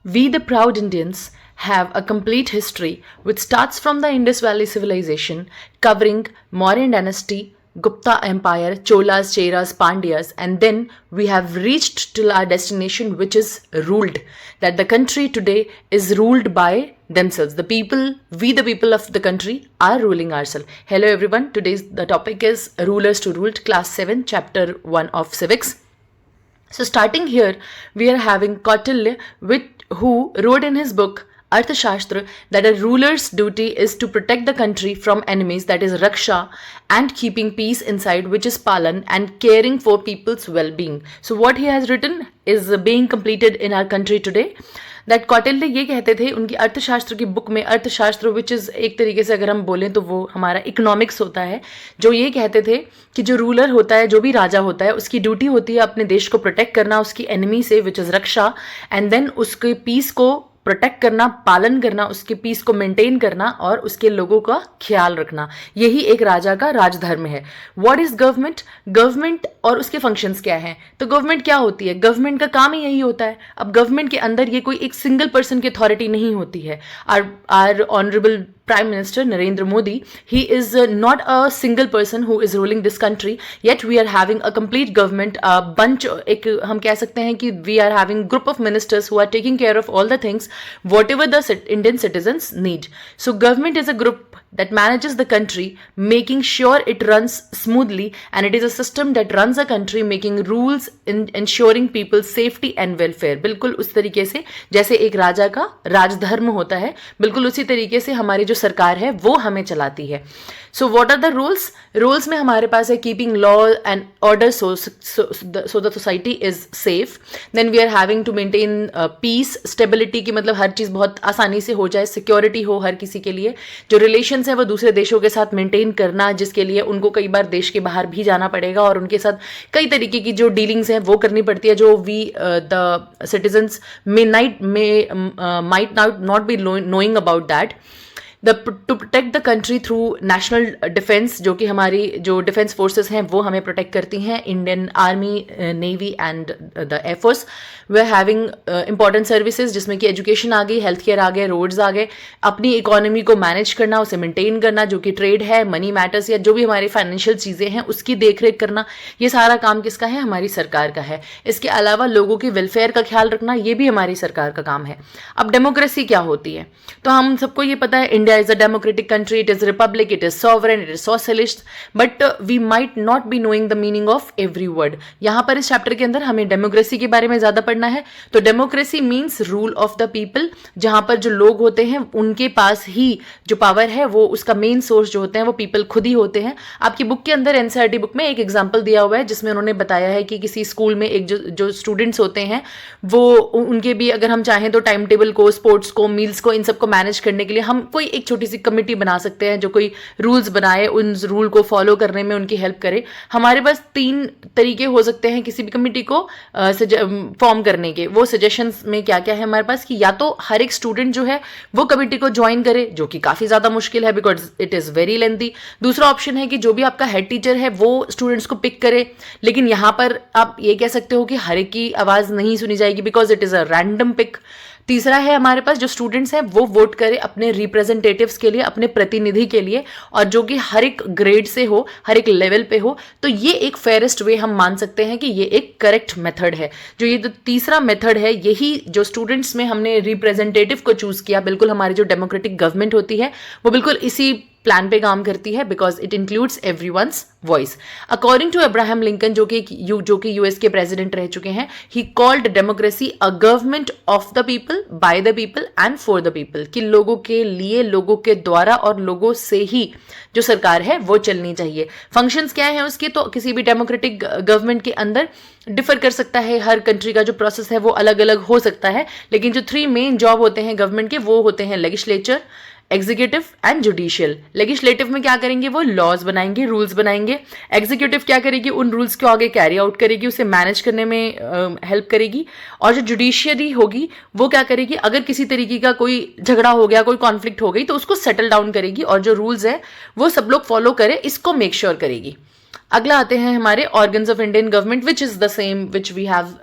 We, the proud Indians, have a complete history which starts from the Indus Valley civilization, covering Mauryan dynasty, Gupta Empire, Cholas, Cheras, Pandyas, and then we have reached till our destination, which is ruled. That the country today is ruled by themselves. The people, we the people of the country, are ruling ourselves. Hello everyone, today's the topic is Rulers to Rule, Class 7, Chapter 1 of Civics. So starting here, we are having Kautilya, who wrote in his book Arthashastra that a ruler's duty is to protect the country from enemies, that is Raksha, and keeping peace inside, which is Palan, and caring for people's well-being. So what he has written is being completed in our country today. That Kautilya ये कहते थे उनकी अर्थशास्त्र की book में, अर्थशास्त्र which is एक तरीके से अगर हम बोलें तो वो हमारा इकोनॉमिक्स होता है, जो ये कहते थे कि जो रूलर होता है, जो भी राजा होता है, उसकी ड्यूटी होती है अपने देश को प्रोटेक्ट करना उसकी एनिमी से, विच इज़ रक्षा, एंड देन उसके पीस को प्रोटेक्ट करना, पालन करना, उसके पीस को मेंटेन करना और उसके लोगों का ख्याल रखना. यही एक राजा का राजधर्म है. What is government? गवर्नमेंट और उसके फंक्शंस क्या हैं? तो गवर्नमेंट क्या होती है? गवर्नमेंट का काम ही यही होता है. अब गवर्नमेंट के अंदर ये कोई एक सिंगल पर्सन की अथॉरिटी नहीं होती है. Our honourable Prime Minister Narendra Modi, he is not a single person who is ruling this country, yet we are having a complete government, a bunch, एक हम कह सकते हैं कि we are having group of ministers who are taking care of all the things whatever the Indian citizens need. So government is a group that manages the country, making sure it runs smoothly, and it is a system that runs a country making rules in ensuring people's safety and welfare. बिल्कुल उस तरीके से जैसे एक राजा का राजधर्म होता है, बिल्कुल उसी तरीके से हमारी जो सरकार है वो हमें चलाती है. So what are the rules? Rules में हमारे पास है keeping law and order so the society is safe. Then we are having to maintain peace, stability की मतलब हर चीज़ बहुत आसानी से हो जाए, सिक्योरिटी हो हर किसी के लिए. जो रिलेशंस है वो दूसरे देशों के साथ मेंटेन करना, जिसके लिए उनको कई बार देश के बाहर भी जाना पड़ेगा और उनके साथ कई तरीके की जो डीलिंग्स हैं वो करनी पड़ती है, जो we the citizens might not be knowing about that. To protect the country through national defence, जो कि हमारी जो डिफेंस फोर्सेस हैं वो हमें प्रोटेक्ट करती हैं, Indian army, navy and the air force. We are having important services जिसमें कि एजुकेशन आ गई, हेल्थ केयर आ गए, रोड्स आ गए. अपनी इकोनॉमी को मैनेज करना, उसे मेंटेन करना, जो कि ट्रेड है, मनी मैटर्स या जो भी हमारी फाइनेंशियल चीज़ें हैं उसकी देखरेख करना, ये सारा काम किसका है? हमारी सरकार का है. इसके अलावा लोगों की वेलफेयर का ख्याल रखना, ये भी हमारी सरकार का काम है. अब डेमोक्रेसी क्या होती है? तो हम सबको ये पता है, India is a democratic country, it is republic, it is sovereign, it is socialist, but we might not be knowing the meaning of every word. यहाँ पर इस चैप्टर के अंदर हमें डेमोक्रेसी के बारे में ज़्यादा पढ़ना है. तो democracy means rule of the people, जहाँ पर जो लोग होते हैं उनके पास ही जो पावर है वो उसका मेन सोर्स जो होते हैं वो पीपल खुद ही होते हैं. आपकी बुक के अंदर एनसीईआरटी बुक में एक एग्जाम्पल दिया हुआ है जिसमें उन्होंने बताया है कि किसी स्कूल में एक जो स्टूडेंट्स होते हैं वो उनके भी अगर हम चाहें तो टाइम टेबल को, स्पोर्ट्स को, मील्स को, इन सबको मैनेज करने के लिए हम कोई एक छोटी सी कमेटी बना सकते हैं जो कोई रूल्स बनाए, उन रूल को फॉलो करने में उनकी हेल्प करे. हमारे पास 3 तरीके हो सकते हैं किसी भी कमेटी को फॉर्म करने के. वो सजेशंस में क्या क्या है हमारे पास कि या तो हर एक स्टूडेंट जो है वो कमेटी को ज्वाइन करे, जो कि काफ़ी ज़्यादा मुश्किल है because it is very lengthy. दूसरा ऑप्शन है कि जो भी आपका हेड टीचर है वो स्टूडेंट्स को पिक करे, लेकिन यहाँ पर आप ये कह सकते हो कि हर एक की आवाज़ नहीं सुनी जाएगी because it is a random pick. तीसरा है हमारे पास जो स्टूडेंट्स हैं वो वोट करें अपने रिप्रेजेंटेटिव्स के लिए, अपने प्रतिनिधि के लिए, और जो कि हर एक ग्रेड से हो, हर एक लेवल पे हो. तो ये एक फेयरेस्ट वे हम मान सकते हैं कि ये एक करेक्ट मेथड है. जो ये तीसरा मेथड है, यही जो स्टूडेंट्स में हमने रिप्रेजेंटेटिव को चूज किया, बिल्कुल हमारी जो डेमोक्रेटिक गवर्नमेंट होती है वो बिल्कुल इसी प्लान पे काम करती है because it includes everyone's voice. According to Abraham Lincoln, जो कि यूएस के प्रेसिडेंट रह चुके हैं, he called democracy a government of the people, by the people and for the people. कि लोगों के लिए, लोगों के द्वारा और लोगों से ही जो सरकार है वो चलनी चाहिए. फंक्शंस क्या है उसके? तो किसी भी डेमोक्रेटिक गवर्नमेंट के अंदर डिफर कर सकता है, हर कंट्री का जो प्रोसेस है वो अलग अलग हो सकता है, लेकिन जो 3 मेन जॉब होते हैं गवर्नमेंट के वो होते हैं legislature, executive and judicial. Legislative में क्या करेंगे? वो लॉज बनाएंगे, रूल्स बनाएंगे. एग्जीक्यूटिव क्या करेगी? उन रूल्स को आगे कैरी आउट करेगी, उसे मैनेज करने में हेल्प करेगी. और जो जुडिशियरी होगी वो क्या करेगी? अगर किसी तरीके का कोई झगड़ा हो गया, कोई कॉन्फ्लिक्ट हो गई तो उसको सेटल डाउन करेगी और जो रूल्स है वो सब लोग फॉलो करें, इसको मेक श्योर करेगी. अगला आते हैं हमारे organs of Indian government which is the same which we have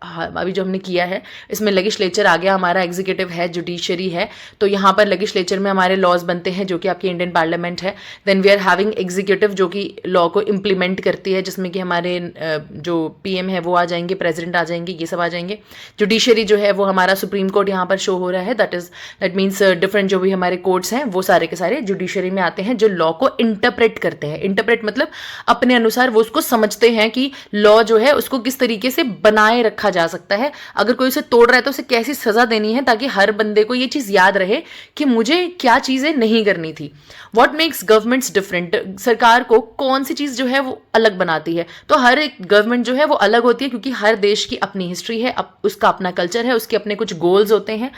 अभी जो हमने किया है इसमें लेजिस्लेचर आ गया हमारा, एग्जीक्यूटिव है, जुडिशरी है, तो यहाँ पर लेजिस्लेचर में हमारे लॉज बनते हैं जो कि आपकी इंडियन पार्लियामेंट है। Then we are having executive जो कि लॉ को इम्प्लीमेंट करती है, जिसमें कि हमारे जो पीएम है वो आ जाएंगे, प्रेसिडेंट आ जाएंगे, ये सब आ जाएंगे। जुडिशरी जो है वो हमारा सुप्रीम कोर्ट यहाँ पर शो हो रहा है, दैट मीन्स डिफरेंट जो भी हमारे कोर्ट्स हैं वो सारे के सारे जुडिशरी में आते हैं, जो लॉ को इंटरप्रेट करते हैं। इंटरप्रेट मतलब अपने अनुसार वो उसको समझते हैं कि लॉ जो है उसको किस तरीके से बनाए रखा जा सकता है, अगर कोई उसे तोड़ रहा है तो उसे कैसी सजा देनी है, ताकि हर बंदे को ये चीज याद रहे कि मुझे क्या चीजें नहीं करनी थी। व्हाट मेक्स गवर्नमेंट्स डिफरेंट, सरकार को कौन सी चीज जो है वो अलग बनाती है। तो हर एक गवर्नमेंट जो है वो अलग होती है, क्योंकि हर देश की अपनी हिस्ट्री है, उसका अपना कल्चर है, उसके अपने कुछ गोल्स होते हैं।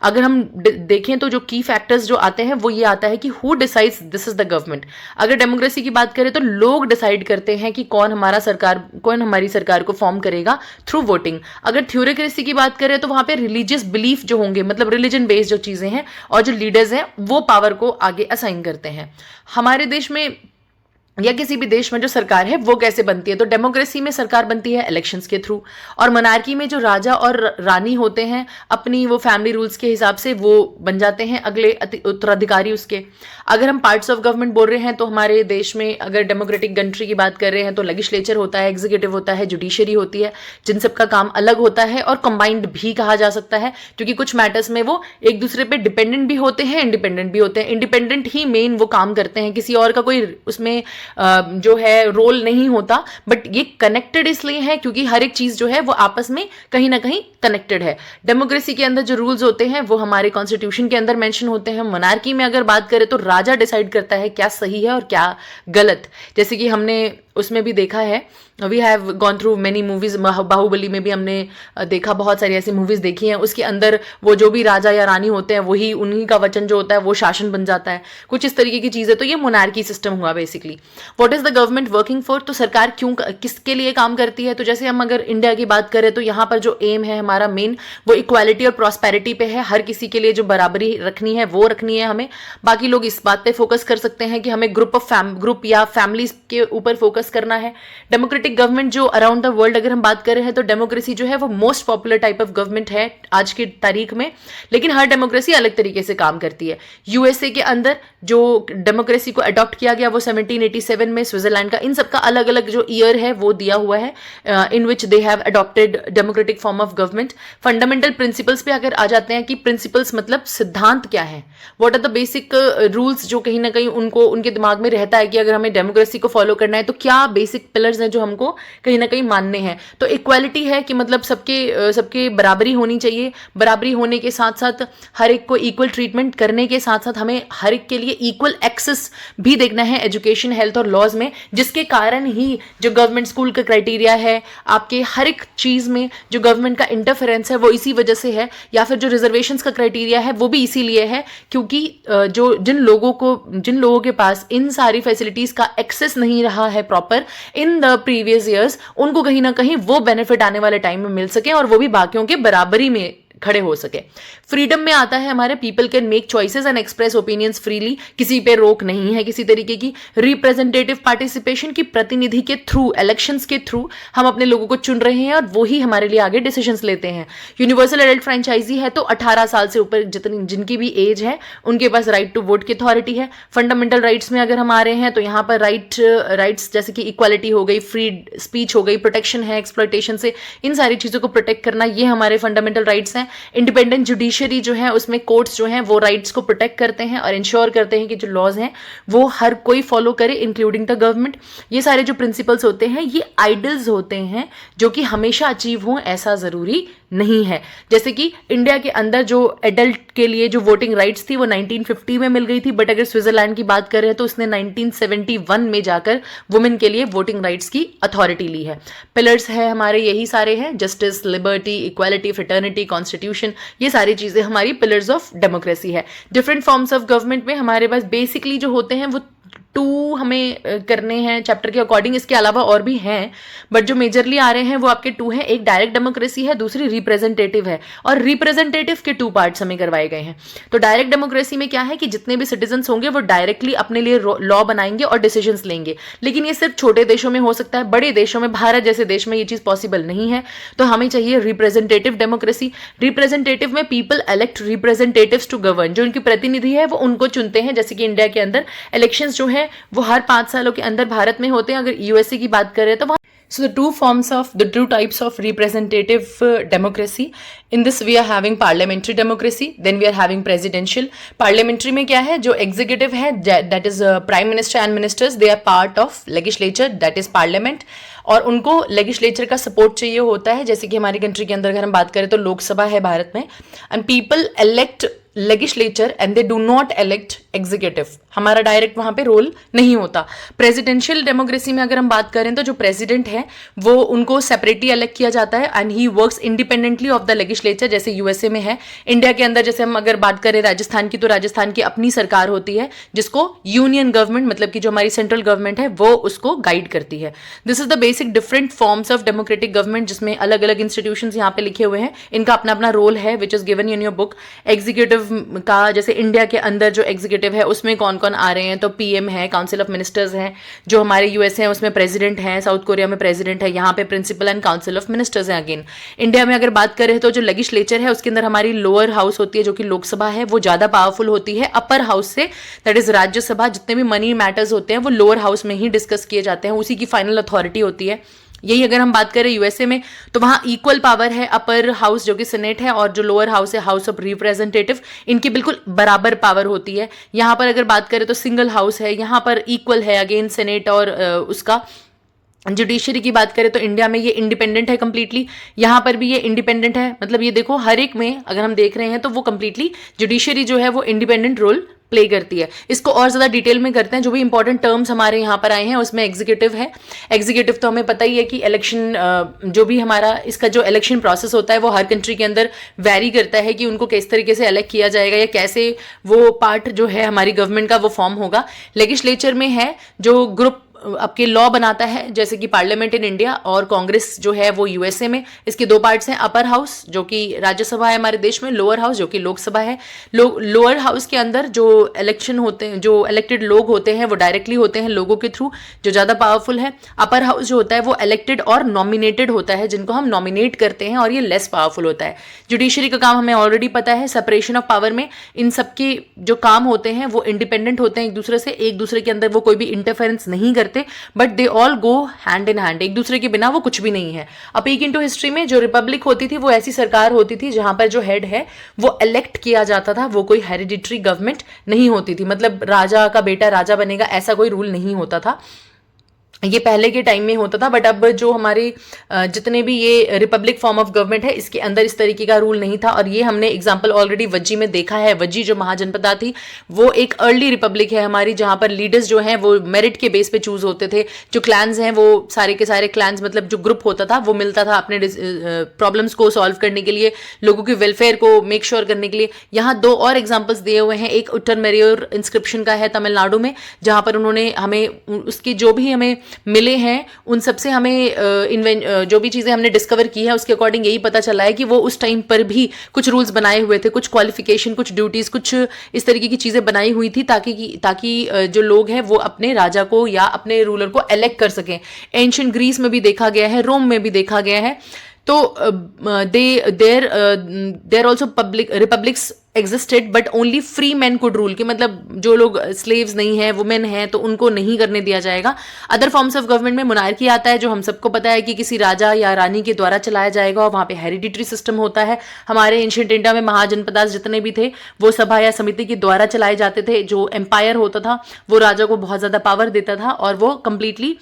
अगर हम देखें तो जो की फैक्टर्स जो आते हैं वो ये आता है कि who decides this is the government. अगर डेमोक्रेसी की बात करें तो लोग डिसाइड करते हैं कि कौन हमारी सरकार को फॉर्म करेगा थ्रू वोटिंग। अगर थ्योरेक्रेसी की बात करें तो वहां पे रिलीजियस बिलीफ जो होंगे, मतलब रिलीजन बेस्ड जो चीजें हैं और जो लीडर्स हैं वो पावर को आगे असाइन करते हैं। हमारे देश में या किसी भी देश में जो सरकार है वो कैसे बनती है, तो डेमोक्रेसी में सरकार बनती है इलेक्शंस के थ्रू, और मोनार्की में जो राजा और रानी होते हैं अपनी वो फैमिली रूल्स के हिसाब से वो बन जाते हैं अगले उत्तराधिकारी उसके। अगर हम पार्ट्स ऑफ गवर्नमेंट बोल रहे हैं तो हमारे देश में अगर डेमोक्रेटिक कंट्री की बात कर रहे हैं तो लेजिस्लेचर होता है, एग्जीक्यूटिव होता है, जुडिशरी होती है, जिन सबका काम अलग होता है और कंबाइंड भी कहा जा सकता है, क्योंकि कुछ मैटर्स में वो एक दूसरे पे डिपेंडेंट भी होते हैं, इंडिपेंडेंट भी होते हैं। इंडिपेंडेंट ही मेन वो काम करते हैं, किसी और का कोई उसमें जो है रोल नहीं होता, बट ये कनेक्टेड इसलिए है क्योंकि हर एक चीज जो है वो आपस में कहीं ना कहीं कनेक्टेड है। डेमोक्रेसी के अंदर जो रूल्स होते हैं वो हमारे कॉन्स्टिट्यूशन के अंदर मेंशन होते हैं। मोनार्की में अगर बात करें तो राजा डिसाइड करता है क्या सही है और क्या गलत, जैसे कि हमने उसमें भी देखा है, we have gone through many movies, Baahubali में भी हमने देखा, बहुत सारी ऐसी मूवीज देखी हैं, उसके अंदर वो जो भी राजा या रानी होते हैं वही उन्हीं का वचन जो होता है वो शासन बन जाता है, कुछ इस तरीके की चीज़ है। तो ये मोनार्की सिस्टम हुआ basically. What is the government working for, तो सरकार क्यों किसके लिए काम करती है, तो जैसे हम अगर इंडिया की बात करें तो यहाँ पर जो एम है हमारा मेन वो इक्वालिटी और प्रॉस्पेरिटी पे है, हर किसी के लिए जो बराबरी रखनी है वो रखनी है हमें। बाकी लोग इस बात पे फोकस कर सकते हैं कि हमें ग्रुप या फैमिलीज के ऊपर फोकस करना है। डेमोक्रेटिक गवर्नमेंट जो अराउंड द वर्ल्ड अगर हम बात कर रहे हैं तो डेमोक्रेसी जो है वो most popular type of government है आज की तारीख में, लेकिन हर डेमोक्रेसी अलग तरीके से काम करती है। यूएसए के अंदर जो डेमोक्रेसी को अडॉप्ट किया गया वो 1787 में, स्विट्जरलैंड का, इन सबका अलग अलग जो ईयर है वो दिया हुआ है in which they have adopted democratic form of government. Fundamental principles पे अगर आ जाते हैं कि प्रिंसिपल्स मतलब सिद्धांत क्या है, what are the basic rules जो कहीं ना कहीं उनको उनके दिमाग में रहता है कि अगर हमें डेमोक्रेसी को फॉलो करना है तो क्या बेसिक पिलर्स हैं जो हमको कहीं ना कहीं मानने हैं। तो इक्वालिटी है कि मतलब सबके बराबरी होनी चाहिए, बराबरी होने के साथ साथ हर एक को इक्वल ट्रीटमेंट करने के साथ साथ हमें हर एक के लिए इक्वल एक्सेस भी देखना है एजुकेशन, हेल्थ और लॉज में, जिसके कारण ही जो गवर्नमेंट स्कूल का क्राइटेरिया है, आपके हर एक चीज में जो गवर्नमेंट का इंटरफेरेंस है वो इसी वजह से है, या फिर जो रिजर्वेशंस का क्राइटेरिया है वो भी इसीलिए है क्योंकि जिन लोगों के पास इन सारी फैसिलिटीज का एक्सेस नहीं रहा है proper in the previous years, उनको कहीं ना कहीं वो बेनिफिट आने वाले टाइम में मिल सके और वो भी बाकियों के बराबरी में खड़े हो सके। फ्रीडम में आता है हमारे people can make choices and express opinions freely, किसी पे रोक नहीं है किसी तरीके की। रिप्रेजेंटेटिव पार्टिसिपेशन की प्रतिनिधि के थ्रू, इलेक्शंस के थ्रू हम अपने लोगों को चुन रहे हैं और वो ही हमारे लिए आगे डिसीजंस लेते हैं। यूनिवर्सल एडल्ट फ्रेंचाइजी है तो 18 साल से ऊपर जिनकी भी एज है उनके पास राइट टू वोट की अथॉरिटी है। फंडामेंटल राइट्स में अगर हम आ रहे हैं तो यहाँ पर राइट्स जैसे कि इक्वालिटी हो गई, फ्री स्पीच हो गई, प्रोटेक्शन है एक्सप्लॉयटेशन से, इन सारी चीजों को प्रोटेक्ट करना, ये हमारे फंडामेंटल राइट्स हैं। इंडिपेंडेंट जुडिशरी जो है उसमें कोर्ट्स जो हैं वो राइट्स को प्रोटेक्ट करते हैं और इंश्योर करते हैं कि जो लॉज हैं वो हर कोई फॉलो करे इंक्लूडिंग द गवर्नमेंट। ये सारे जो प्रिंसिपल्स होते हैं ये आइडल्स होते हैं जो कि हमेशा अचीव हों ऐसा जरूरी नहीं है। जैसे कि इंडिया के अंदर जो एडल्ट के लिए जो वोटिंग राइट्स थी वो 1950 में मिल गई थी, बट अगर स्विट्जरलैंड की बात करें तो उसने 1971 में जाकर वुमेन के लिए वोटिंग राइट्स की अथॉरिटी ली है। पिलर्स है हमारे यही सारे हैं, justice, liberty, equality, fraternity, constitution, ये सारी चीजें हमारी पिलर्स ऑफ डेमोक्रेसी है। डिफरेंट फॉर्म्स ऑफ गवर्नमेंट में हमारे पास बेसिकली जो होते हैं वो 2 हमें करने हैं चैप्टर के अकॉर्डिंग, इसके अलावा और भी हैं, बट जो मेजरली आ रहे हैं वो आपके 2 हैं। एक डायरेक्ट डेमोक्रेसी है, दूसरी रिप्रेजेंटेटिव है, और रिप्रेजेंटेटिव के 2 पार्ट्स हमें करवाए गए हैं। तो डायरेक्ट डेमोक्रेसी में क्या है कि जितने भी सिटीजन्स होंगे वो डायरेक्टली अपने लिए लॉ बनाएंगे और डिसीजंस लेंगे, लेकिन ये सिर्फ छोटे देशों में हो सकता है, बड़े देशों में, भारत जैसे देश में ये चीज पॉसिबल नहीं है। तो हमें चाहिए रिप्रेजेंटेटिव डेमोक्रेसी। रिप्रेजेंटेटिव में people elect representatives to govern, जो उनकी प्रतिनिधि है वो उनको चुनते हैं। जैसे कि इंडिया के अंदर इलेक्शंस जो है वो हर 5 सालों के अंदर भारत में होते हैं। अगर यूएसए की बात करें तो वहाँ So the two types of representative democracy. In this we are having parliamentary democracy, then we are having presidential. Parliamentary में क्या है, जो executive है that is prime minister and ministers, they are part of legislature, that is parliament, और उनको legislature का support चाहिए होता है। जैसे कि हमारी कंट्री के अंदर अगर हम बात करें तो लोकसभा है भारत में, and people elect legislature and they do not elect executive. हमारा डायरेक्ट वहां पे रोल नहीं होता। प्रेसिडेंशियल डेमोक्रेसी में अगर हम बात करें तो जो प्रेसिडेंट है वो उनको सेपरेटली इलेक्ट किया जाता है and he works independently of the legislature, जैसे यूएसए में है। इंडिया के अंदर जैसे हम अगर बात करें राजस्थान की, तो राजस्थान की अपनी सरकार होती है जिसको यूनियन गवर्नमेंट, मतलब कि जो हमारी सेंट्रल गवर्नमेंट है वो उसको गाइड करती है। This is the basic different forms of democratic government, जिसमें अलग अलग इंस्टीट्यूशंस यहाँ पे लिखे हुए हैं, इनका अपना अपना रोल है which is given in your book. Executive का, जैसे इंडिया के अंदर जो एग्जीक्यूटिव है उसमें कौन कौन आ रहे हैं, तो पीएम है, काउंसिल ऑफ मिनिस्टर्स हैं। जो हमारे यूएसए है उसमें प्रेसिडेंट है, साउथ कोरिया में प्रेसिडेंट है, यहाँ पे principal and council of ministers हैं अगेन। इंडिया में अगर बात करें तो जो लेजिस्लेचर है उसके अंदर हमारी लोअर हाउस होती है जो कि लोकसभा है, वो ज्यादा पावरफुल होती है अपर हाउस से, दैट इज राज्यसभा। जितने भी मनी मैटर्स होते हैं वो लोअर हाउस में ही डिस्कस किए जाते हैं, उसी की फाइनल अथॉरिटी होती है। यही अगर हम बात करें यूएसए में तो वहां इक्वल पावर है, अपर हाउस जो कि सेनेट है और जो लोअर हाउस है हाउस ऑफ रिप्रेजेंटेटिव, इनकी बिल्कुल बराबर पावर होती है। यहाँ पर अगर बात करें तो सिंगल हाउस है, यहाँ पर इक्वल है अगेन सेनेट और उसका। जुडिशरी की बात करें तो इंडिया में ये इंडिपेंडेंट है कंप्लीटली, यहाँ पर भी ये इंडिपेंडेंट है। मतलब ये देखो हर एक में अगर हम देख रहे हैं तो वो कंप्लीटली जुडिशरी जो है वो इंडिपेंडेंट रोल प्ले करती है। इसको और ज्यादा डिटेल में करते हैं, जो भी इंपॉर्टेंट टर्म्स हमारे यहाँ पर आए हैं उसमें एग्जीक्यूटिव है। एग्जीक्यूटिव तो हमें पता ही है कि इलेक्शन, जो भी हमारा इसका जो इलेक्शन प्रोसेस होता है वो हर कंट्री के अंदर वैरी करता है कि उनको किस तरीके से इलेक्ट किया जाएगा या कैसे वो पार्ट जो है हमारी गवर्नमेंट का वो फॉर्म होगा। लेजिस्लेचर में है जो ग्रुप आपके लॉ बनाता है, जैसे कि पार्लियामेंट इन इंडिया और कांग्रेस जो है वो यूएसए में। इसके 2 पार्ट्स हैं, अपर हाउस जो कि राज्यसभा है हमारे देश में, लोअर हाउस जो कि लोकसभा है। लोअर हाउस के अंदर जो इलेक्शन होते हैं, जो इलेक्टेड लोग होते हैं वो डायरेक्टली होते हैं लोगों के थ्रू, जो ज़्यादा पावरफुल है। अपर हाउस जो होता है वो इलेक्टेड और नॉमिनेटेड होता है, जिनको हम नॉमिनेट करते हैं और ये लेस पावरफुल होता है। जुडिशरी का काम हमें ऑलरेडी पता है, सेपरेशन ऑफ पावर में इन सबके जो काम होते हैं वो इंडिपेंडेंट होते हैं एक दूसरे से, एक दूसरे के अंदर वो कोई भी इंटरफेरेंस नहीं करते, but they all go hand in hand, एक दूसरे के बिना वो कुछ भी नहीं है। अब एक इंटू हिस्ट्री में जो रिपब्लिक होती थी वो ऐसी सरकार होती थी जहां पर जो हेड है वो इलेक्ट किया जाता था, वो कोई हेरिडिटरी गवर्नमेंट नहीं होती थी। मतलब राजा का बेटा राजा बनेगा ऐसा कोई रूल नहीं होता था, ये पहले के टाइम में होता था। बट अब जो हमारे जितने भी ये रिपब्लिक फॉर्म ऑफ गवर्नमेंट है इसके अंदर इस तरीके का रूल नहीं था, और ये हमने एग्जांपल ऑलरेडी वज्जी में देखा है। वज्जी जो महाजनपदा थी वो एक अर्ली रिपब्लिक है हमारी, जहां पर लीडर्स जो हैं वो मेरिट के बेस पे चूज होते थे। जो क्लैंस हैं वो सारे के सारे क्लैंस, मतलब जो ग्रुप होता था वो मिलता था अपने प्रॉब्लम्स को सॉल्व करने के लिए, लोगों के वेलफेयर को मेक श्योर करने के लिए। यहाँ 2 और एग्जाम्पल्स दिए हुए हैं, एक उत्तर मेरियोर इंस्क्रिप्शन का है तमिलनाडु में, जहां पर उन्होंने हमें उसकी जो भी हमें मिले हैं उन सबसे हमें जो भी चीजें हमने डिस्कवर की है उसके अकॉर्डिंग यही पता चला है कि वो उस टाइम पर भी कुछ रूल्स बनाए हुए थे, कुछ क्वालिफिकेशन, कुछ ड्यूटीज, कुछ इस तरीके की चीजें बनाई हुई थी ताकि जो लोग हैं वो अपने राजा को या अपने रूलर को इलेक्ट कर सकें। एंशिएंट ग्रीस में भी देखा गया है, रोम में भी देखा गया है। तो there also republics existed but only free man could rule, कि मतलब जो लोग स्लेव्स नहीं हैं, वुमेन हैं, तो उनको नहीं करने दिया जाएगा। अदर फॉर्म्स ऑफ गवर्नमेंट में मोनार्की आता है, जो हम सबको पता है कि किसी राजा या रानी के द्वारा चलाया जाएगा, और वहाँ पे हेरिडिटरी सिस्टम होता है। हमारे एंशिएंट इंडिया में महाजनपदास जितने भी थे वो सभा या समिति के द्वारा चलाए जाते थे। जो एम्पायर होता था वो राजा को बहुत ज़्यादा पावर देता था और वो कंप्लीटली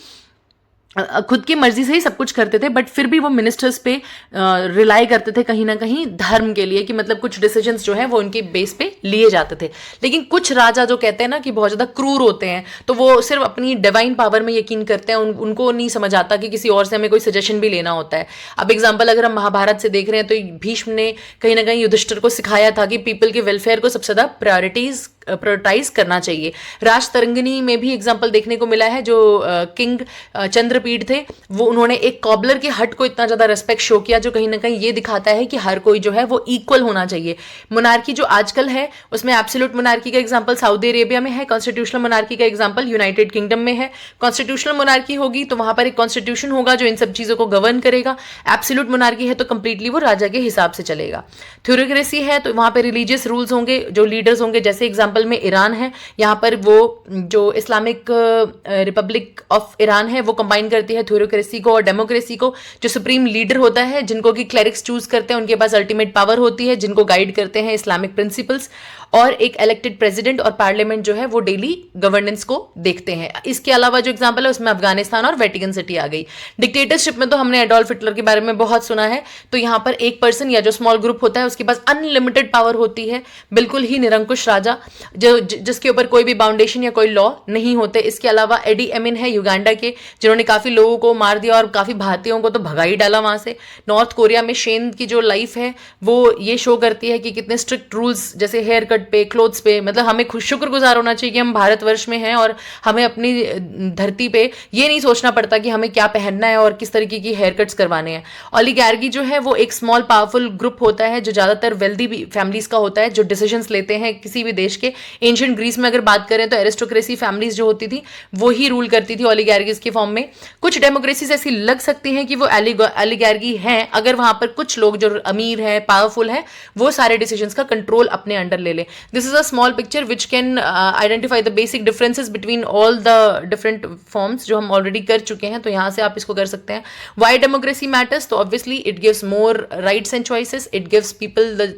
खुद की मर्जी से ही सब कुछ करते थे, बट फिर भी वो मिनिस्टर्स पे रिलाई करते थे कहीं ना कहीं धर्म के लिए, कि मतलब कुछ डिसीजंस जो है वो उनके बेस पे लिए जाते थे। लेकिन कुछ राजा जो कहते हैं ना कि बहुत ज़्यादा क्रूर होते हैं, तो वो सिर्फ अपनी डिवाइन पावर में यकीन करते हैं, उनको नहीं समझ आता कि किसी और से हमें कोई सजेशन भी लेना होता है। अब एग्जाम्पल अगर हम महाभारत से देख रहे हैं तो भीष्म ने कहीं ना कहीं युधिष्ठिर को सिखाया था कि पीपल के वेलफेयर को सबसे ज़्यादा प्रायोरिटीज प्रायोरिटाइज करना चाहिए। राज तरंगिणी में भी एग्जाम्पल देखने को मिला है, जो किंग चंद्रपीढ़ थे, वो उन्होंने एक कॉबलर के हट को इतना ज़्यादा रेस्पेक्ट शो किया, जो कहीं ना कहीं ये दिखाता है कि हर कोई जो है वो इक्वल होना चाहिए। मोनार्की जो आजकल है उसमें एब्सोल्यूट मोनार्की का एग्जाम्पल सऊदी अरेबिया में है, कॉन्स्टिट्यूशनल मोनार्की का एग्जाम्पल यूनाइटेड किंगडम में है। कॉन्स्टिट्यूशनल मोनार्की होगी तो वहां पर एक कॉन्स्टिट्यूशन होगा जो इन सब चीज़ों को गवर्न करेगा। एब्सोल्यूट मोनार्की है तो कंप्लीटली वो राजा के हिसाब से चलेगा। थ्योरोक्रेसी है तो वहां पर रिलीजियस रूल्स होंगे, जो लीडर्स होंगे, जैसे एग्जाम्पल में ईरान है, यहाँ पर वो जो इस्लामिक रिपब्लिक ऑफ ईरान है वो कंबाइन करती है थ्योरोक्रेसी को और डेमोक्रेसी को। जो सुप्रीम लीडर होता है, जिनको कि क्लेरिक्स चूज करते हैं, उनके पास अल्टीमेट पावर होती है, जिनको गाइड करते हैं इस्लामिक प्रिंसिपल्स, और एक इलेक्टेड प्रेसिडेंट और पार्लियामेंट जो है वो डेली गवर्नेंस को देखते हैं। इसके अलावा जो एग्जाम्पल है उसमें अफगानिस्तान और वेटिकन सिटी आ गई। डिक्टेटरशिप में तो हमने एडोल्फ हिटलर के बारे में बहुत सुना है, तो यहाँ पर एक पर्सन या जो स्मॉल ग्रुप होता है उसके पास अनलिमिटेड पावर होती है, बिल्कुल ही निरंकुश राजा, जिसके ऊपर कोई भी बाउंडेशन या कोई लॉ नहीं होते। इसके अलावा एडी एमिन है युगांडा के, जिन्होंने काफी लोगों को मार दिया और काफी भारतीयों को तो भगा ही डाला वहां से। नॉर्थ कोरिया में शेन की जो लाइफ है वो ये शो करती है कि कितने स्ट्रिक्ट रूल्स, जैसे हेयर कट पे, क्लोथ्स पे, मतलब हमें खुद शुक्रगुजार होना चाहिए कि हम भारतवर्ष में हैं और हमें अपनी धरती पे ये नहीं सोचना पड़ता कि हमें क्या पहनना है और किस तरीके की हेयर कट्स करवाने हैं। ओलिगार्की जो है वो एक स्मॉल पावरफुल ग्रुप होता है जो ज्यादातर वेल्दी फैमिलीज का होता है, जो डिसीजंस लेते हैं किसी भी देश के। एंशिएंट ग्रीस में अगर बात करें तो एरिस्टोक्रेसी फैमिलीज जो होती थी वो ही रूल करती थी ओलिगार्कीज के फॉर्म में। कुछ डेमोक्रेसीज ऐसी लग सकती हैं कि वो ओलिगार्की हैं अगर वहां पर कुछ लोग जो अमीर हैं, पावरफुल हैं, वो सारे डिसीजंस का कंट्रोल अपने अंडर ले ले। This is a small picture which can identify the basic differences between all the different forms जो हम ऑलरेडी कर चुके हैं, तो यहां से आप इसको कर सकते हैं। वाई डेमोक्रेसी मैटर्स, तो obviously it gives more rights and choices, it gives people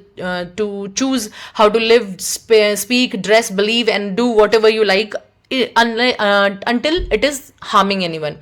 to choose how to live, speak, dress, believe and do whatever you like until it is harming anyone.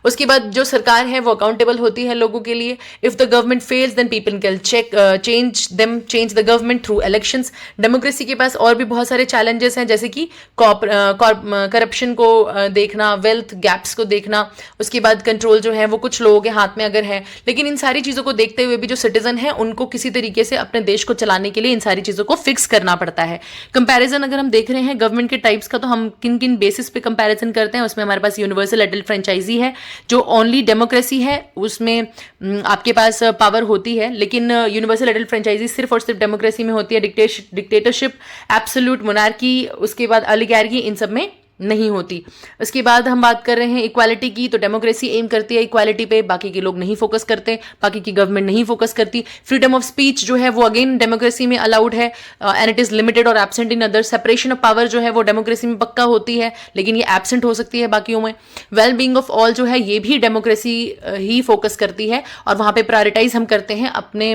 उसके बाद जो सरकार है वो accountable होती है लोगों के लिए। If the government fails then people can change the government through elections. Democracy के पास और भी बहुत सारे चैलेंजेस हैं, जैसे कि करप्शन को देखना, वेल्थ गैप्स को देखना, उसके बाद कंट्रोल जो है वो कुछ लोगों के हाथ में अगर है। लेकिन इन सारी चीज़ों को देखते हुए भी जो सिटीजन है उनको किसी तरीके से अपने देश को चलाने के लिए इन सारी चीज़ों को फिक्स करना पड़ता है। कंपैरिजन अगर हम देख रहे हैं गवर्नमेंट के टाइप्स का, तो हम किन किन बेसिस पे कंपैरिजन करते हैं, उसमें हमारे पास यूनिवर्सल एडल्ट फ्रेंचाइजी है जो ओनली डेमोक्रेसी है, उसमें आपके पास पावर होती है, लेकिन यूनिवर्सल एडल्ट फ्रेंचाइजी सिर्फ और सिर्फ डेमोक्रेसी में होती है। डिक्टेटरशिप, एब्सोल्यूट मोनार्की, उसके बाद ओलिगार्की, इन सब में नहीं होती। उसके बाद हम बात कर रहे हैं इक्वालिटी की, तो डेमोक्रेसी एम करती है इक्वालिटी पे, बाकी के लोग नहीं फोकस करते, बाकी की गवर्नमेंट नहीं फोकस करती। फ्रीडम ऑफ स्पीच जो है वो अगेन डेमोक्रेसी में अलाउड है एंड इट इज लिमिटेड और absent in other. Separation of power जो है वो डेमोक्रेसी में पक्का होती है, लेकिन ये एब्सेंट हो सकती है बाकियों में। वेल बींग ऑफ ऑल जो है ये भी डेमोक्रेसी ही फोकस करती है और वहां पे प्रायोरिटाइज हम करते हैं अपने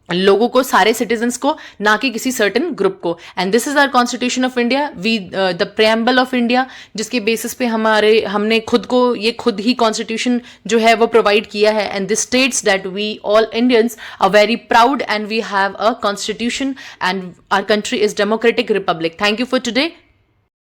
लोगों को, सारे सिटीजन्स को, ना कि किसी सर्टेन ग्रुप को। And this is our constitution of India, we the preamble of India, जिसके बेसिस पे हमने खुद को ये खुद ही कॉन्स्टिट्यूशन जो है वो प्रोवाइड किया है। And this states that we all Indians are very proud and we have a constitution and our country is democratic republic. Thank you for today.